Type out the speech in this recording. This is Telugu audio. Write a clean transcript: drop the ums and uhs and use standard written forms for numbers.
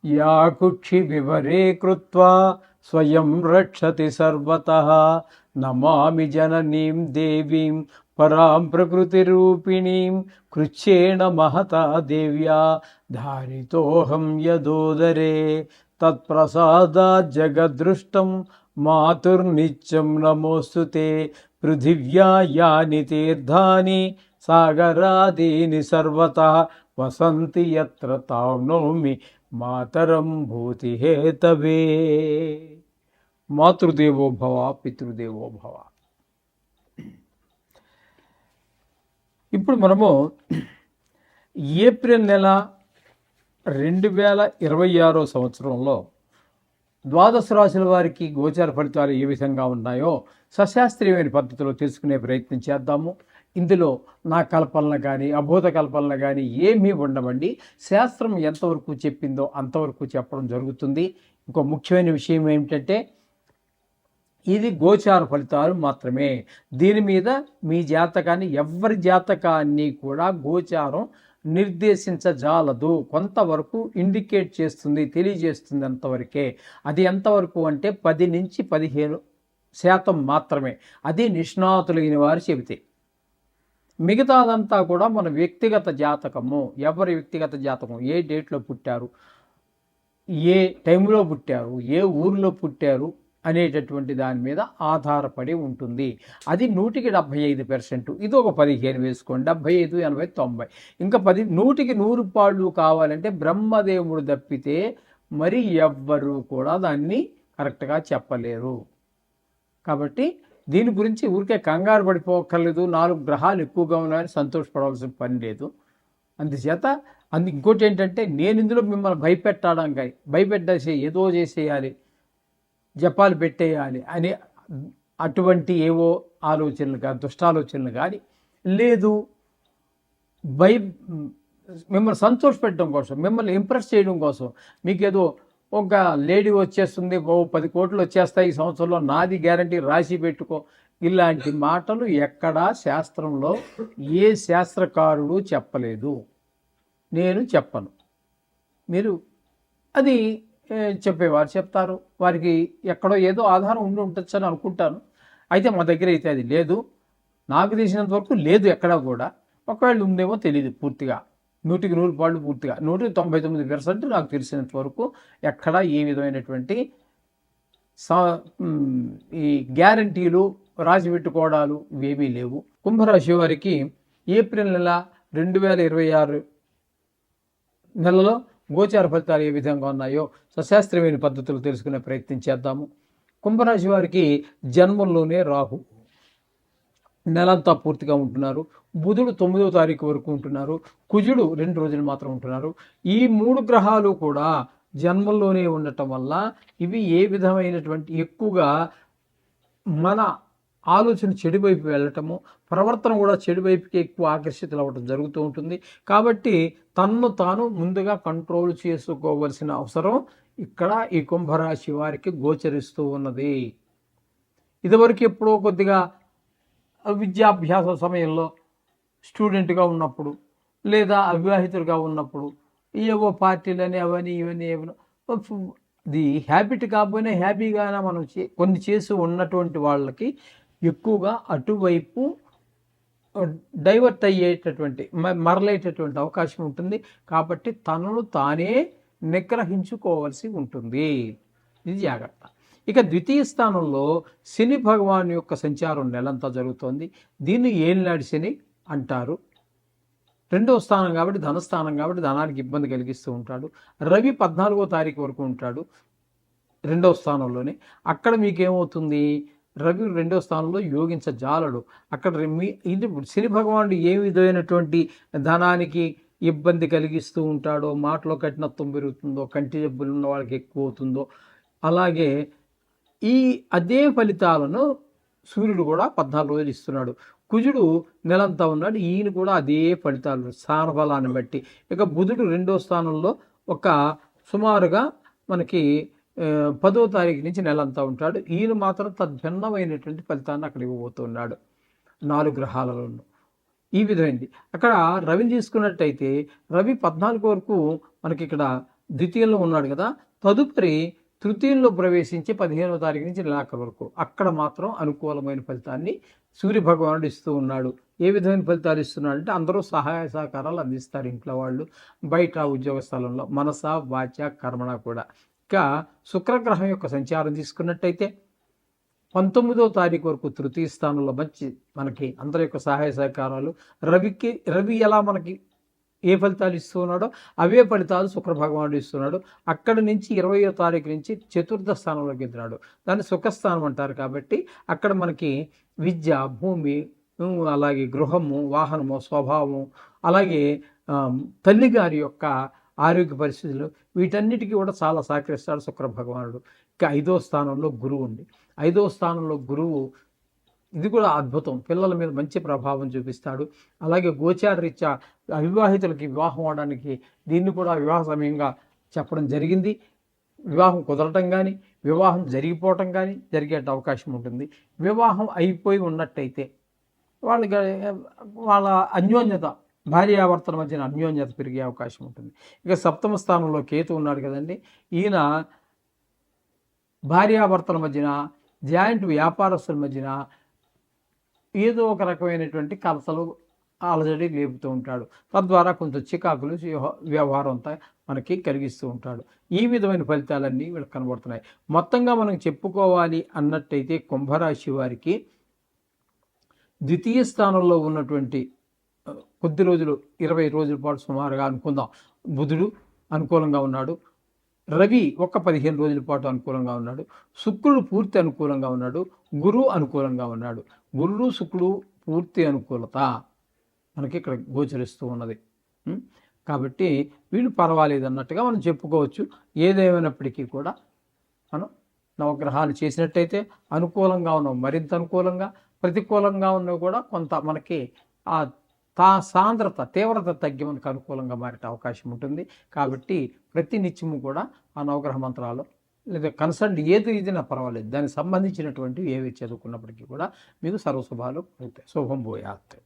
యా కుక్షి వివరే కృత్వా స్వయం రక్షతి సర్వతః నమామి జననీం దేవీం పరాం ప్రకృతిరూపిణీం కృచ్ఛేణ మహతా దేవ్యా ధారితోహం యదోదరే తత్ప్రసాదాత్ జగదృష్టం మాతుర్నిత్యం నమోస్తుతే పృథివ్యా యాని తీర్థాని సాగరాదీని సర్వతః వసంతి యత్ర తాం నౌమి మాతరం భూతి హేతవే. మాతృదేవో భవ పితృదేవో భవ. ఇప్పుడు మనము ఏప్రిల్ నెల 2026 సంవత్సరంలో ద్వాదశ రాశుల వారికి గోచార ఫలితాలు ఏ విధంగా ఉన్నాయో సశాస్త్రీయమైన పద్ధతిలో తెలుసుకునే ప్రయత్నం చేద్దాము. ఇందులో నా కల్పనలు కానీ అభూత కల్పనలు కానీ ఏమీ ఉండవండి. శాస్త్రం ఎంతవరకు చెప్పిందో అంతవరకు చెప్పడం జరుగుతుంది. ఇంకో ముఖ్యమైన విషయం ఏమిటంటే ఇది గోచార ఫలితాలు మాత్రమే. దీని మీద మీ జాతకాన్ని ఎవరి జాతకాన్ని కూడా గోచారం నిర్దేశించజాలదు. కొంతవరకు ఇండికేట్ చేస్తుంది, తెలియజేస్తుంది అంతవరకే. అది ఎంతవరకు అంటే 10 నుంచి 15% మాత్రమే. అది నిష్ణాతులైన వారు చెబితే. మిగతాదంతా కూడా మన వ్యక్తిగత జాతకము. ఎవరి వ్యక్తిగత జాతకం, ఏ డేట్లో పుట్టారు, ఏ టైంలో పుట్టారు, ఏ ఊరిలో పుట్టారు అనేటటువంటి దాని మీద ఆధారపడి ఉంటుంది. అది 100% ఇది ఒక 15 వేసుకోండి. 75, 80, 90 ఇంకా 100కి 100 పాళ్ళు కావాలంటే బ్రహ్మదేవుడు తప్పితే మరి ఎవ్వరూ కూడా దాన్ని కరెక్ట్గా చెప్పలేరు. కాబట్టి దీని గురించి ఊరికే కంగారు పడిపోక్కర్లేదు. 4 గ్రహాలు ఎక్కువగా ఉన్నాయని సంతోషపడవలసిన పని లేదు. అందుచేత ఇంకోటి ఏంటంటే నేను ఇందులో మిమ్మల్ని భయపెట్టేసి ఏదో చేసేయాలి, జపాలు పెట్టేయాలి అని అటువంటి ఏవో ఆలోచనలు కానీ దుష్టాలోచనలు కానీ లేదు. మిమ్మల్ని సంతోషపెట్టడం కోసం, మిమ్మల్ని ఇంప్రెస్ చేయడం కోసం, మీకేదో ఒక లేడీ వచ్చేస్తుంది, 10 కోట్లు వచ్చేస్తాయి ఈ సంవత్సరంలో, నాది గ్యారంటీ, రాసి పెట్టుకో, ఇలాంటి మాటలు ఎక్కడా శాస్త్రంలో ఏ శాస్త్రకారుడు చెప్పలేదు. నేను చెప్పను. మీరు అది చెప్పేవారు చెప్తారు. వారికి ఎక్కడో ఏదో ఆధారం ఉండొచ్చు అని అనుకుంటాను. అయితే మా దగ్గర అయితే అది లేదు. నాకు తెలిసినంత వరకు లేదు ఎక్కడా కూడా. ఒకవేళ ఉందేమో తెలియదు పూర్తిగా. 100కి 100 పాళ్ళు పూర్తిగా 199% నాకు తెలిసినంత వరకు ఎక్కడా ఏ విధమైనటువంటి ఈ గ్యారంటీలు, రాసి పెట్టుకోవడాలు ఇవేమీ లేవు. కుంభరాశి వారికి ఏప్రిల్ నెల 2026 నెలలో గోచార ఫలితాలు ఏ విధంగా ఉన్నాయో సశాస్త్రీయమైన పద్ధతులు తెలుసుకునే ప్రయత్నం చేద్దాము. కుంభరాశి వారికి జన్మంలోనే రాహు నెలంతా పూర్తిగా ఉంటున్నారు. బుధుడు 9వ తారీఖు వరకు ఉంటున్నారు. కుజుడు 2 రోజులు మాత్రం ఉంటున్నారు. ఈ 3 గ్రహాలు కూడా జన్మంలోనే ఉండటం వల్ల ఇవి ఏ విధమైనటువంటి ఎక్కువగా మన ఆలోచన చెడువైపు వెళ్ళటము, ప్రవర్తన కూడా చెడువైపుకి ఎక్కువ ఆకర్షితులు అవ్వడం జరుగుతూ ఉంటుంది. కాబట్టి తన్ను తాను ముందుగా కంట్రోల్ చేసుకోవలసిన అవసరం ఇక్కడ ఈ కుంభరాశి వారికి గోచరిస్తూ ఉన్నది. ఇదివరకు ఎప్పుడో కొద్దిగా విద్యాభ్యాస సమయంలో స్టూడెంట్గా ఉన్నప్పుడు లేదా అవివాహితులుగా ఉన్నప్పుడు ఏవో పార్టీలని అవన్నీ ఇవన్నీ ఇది హ్యాబిట్ కాకపోయినా హ్యాపీగానే మనం కొన్ని చేసి ఉన్నటువంటి వాళ్ళకి ఎక్కువగా అటువైపు డైవర్ట్ అయ్యేటటువంటి మరలేటటువంటి అవకాశం ఉంటుంది. కాబట్టి తనను తానే నిగ్రహించుకోవాల్సి ఉంటుంది. ఇది జాగ్రత్త. ఇక ద్వితీయ స్థానంలో శని భగవాన్ యొక్క సంచారం నెలంతా జరుగుతోంది. దీన్ని ఏలినాటి శని అంటారు. 2వ స్థానం కాబట్టి ధనస్థానం కాబట్టి ధనానికి ఇబ్బంది కలిగిస్తూ ఉంటాడు. రవి 14వ తారీఖు వరకు ఉంటాడు 2వ స్థానంలోనే. అక్కడ మీకేమవుతుంది, రవి 2వ స్థానంలో యోగించజాలడు. అక్కడ ఇది శని భగవానుడు ఏ విధమైనటువంటి ధనానికి ఇబ్బంది కలిగిస్తూ ఉంటాడో, మాటలో కఠినత్వం పెరుగుతుందో, కంటి జబ్బులు ఉన్న వాళ్ళకి ఎక్కువ అవుతుందో, అలాగే అదే ఫలితాలను సూర్యుడు కూడా 14 రోజులు ఇస్తున్నాడు. కుజుడు నెలంతా ఉన్నాడు. ఈయన కూడా అదే ఫలితాలు స్థానబలాన్ని బట్టి. ఇక బుధుడు 2వ స్థానంలో ఒక సుమారుగా మనకి 10వ తారీఖు నుంచి నెలంతా ఉంటాడు. ఈయన మాత్రం తద్భిన్నమైనటువంటి ఫలితాన్ని అక్కడ ఇవ్వబోతున్నాడు 4 గ్రహాలలోనూ. ఈ విధమైంది. అక్కడ రవిని తీసుకున్నట్టయితే రవి 14 వరకు మనకి ఇక్కడ ద్వితీయంలో ఉన్నాడు కదా, తదుపరి తృతీయంలో ప్రవేశించి 15వ తారీఖు నుంచి నెలాఖరు వరకు అక్కడ మాత్రం అనుకూలమైన ఫలితాన్ని సూర్యభగవానుడు ఇస్తూ ఉన్నాడు. ఏ విధమైన ఫలితాలు ఇస్తున్నాడు అంటే అందరూ సహాయ సహకారాలు అందిస్తారు. ఇంట్లో వాళ్ళు, బయట ఉద్యోగ స్థలంలో, మనస వాచ కర్మణ కూడా. ఇక శుక్రగ్రహం యొక్క సంచారం తీసుకున్నట్టయితే 19వ తారీఖు వరకు తృతీయ స్థానంలో మంచి మనకి అందరి యొక్క సహాయ సహకారాలు. రవి ఎలా మనకి ఏ ఫలితాలు ఇస్తూ ఉన్నాడో అవే ఫలితాలు శుక్రభగవానుడు ఇస్తున్నాడు. అక్కడి నుంచి 20వ తారీఖు నుంచి చతుర్థ స్థానంలోకి వెళ్తున్నాడు. దాన్ని సుఖస్థానం అంటారు. కాబట్టి అక్కడ మనకి విద్య, భూమి, అలాగే గృహము, వాహనము, స్వభావము, అలాగే తల్లిగారి యొక్క ఆరోగ్య పరిస్థితులు, వీటన్నిటికీ కూడా చాలా సహకరిస్తాడు శుక్రభగవానుడు. ఇక 5వ స్థానంలో గురువు ఉంది. 5వ స్థానంలో గురువు, ఇది కూడా అద్భుతం, పిల్లల మీద మంచి ప్రభావం చూపిస్తాడు. అలాగే గోచార రీత్యా అవివాహితులకి వివాహం అవడానికి దీన్ని కూడా వివాహ సమయంగా చెప్పడం జరిగింది. వివాహం కుదరటం కానీ, వివాహం జరిగిపోవటం కానీ జరిగే అవకాశం ఉంటుంది. వివాహం అయిపోయి ఉన్నట్టయితే వాళ్ళ అన్యోన్యత, భార్యాభర్తల మధ్యన అన్యోన్యత పెరిగే అవకాశం ఉంటుంది. ఇక 7వ స్థానంలో కేతు ఉన్నాడు కదండి. ఈయన భార్యాభర్తల మధ్యన, జాయింట్ వ్యాపారస్తుల మధ్యన ఏదో ఒక రకమైనటువంటి కలతలు, అలజడి లేపుతూ ఉంటాడు. తద్వారా కొంచెం చికాకులు వ్యవహారం అంతా మనకి కలిగిస్తూ ఉంటాడు. ఈ విధమైన ఫలితాలన్నీ వీళ్ళకి కనబడుతున్నాయి. మొత్తంగా మనం చెప్పుకోవాలి అన్నట్టయితే కుంభరాశి వారికి ద్వితీయ స్థానంలో ఉన్నటువంటి కొద్ది రోజులు, 20 రోజుల పాటు సుమారుగా అనుకుందాం, బుధుడు అనుకూలంగా ఉన్నాడు. రవి ఒక 15 రోజుల పాటు అనుకూలంగా ఉన్నాడు. శుక్రుడు పూర్తి అనుకూలంగా ఉన్నాడు. గురువు అనుకూలంగా ఉన్నాడు. గురుడు శుక్రుడు పూర్తి అనుకూలత మనకి ఇక్కడ గోచరిస్తూ ఉన్నది. కాబట్టి వీళ్ళు పర్వాలేదు అన్నట్టుగా మనం చెప్పుకోవచ్చు. ఏదేమైనప్పటికీ కూడా మనం నవగ్రహాలు చేసినట్టయితే అనుకూలంగా ఉన్నాం, మరింత అనుకూలంగా, ప్రతికూలంగా ఉన్నవి కూడా కొంత మనకి ఆ సాంద్రత, తీవ్రత తగ్గి మనకు అనుకూలంగా మారే అవకాశం ఉంటుంది. కాబట్టి ప్రతి నిత్యము కూడా ఆ నవగ్రహ మంత్రాలు లేదా కన్సల్ట్ ఏదైనా పర్వాలేదు, దానికి సంబంధించినటువంటివి ఏవి చదువుకున్నప్పటికీ కూడా మీకు సర్వశుభాలు అవుతాయి. శుభం భూయాత్.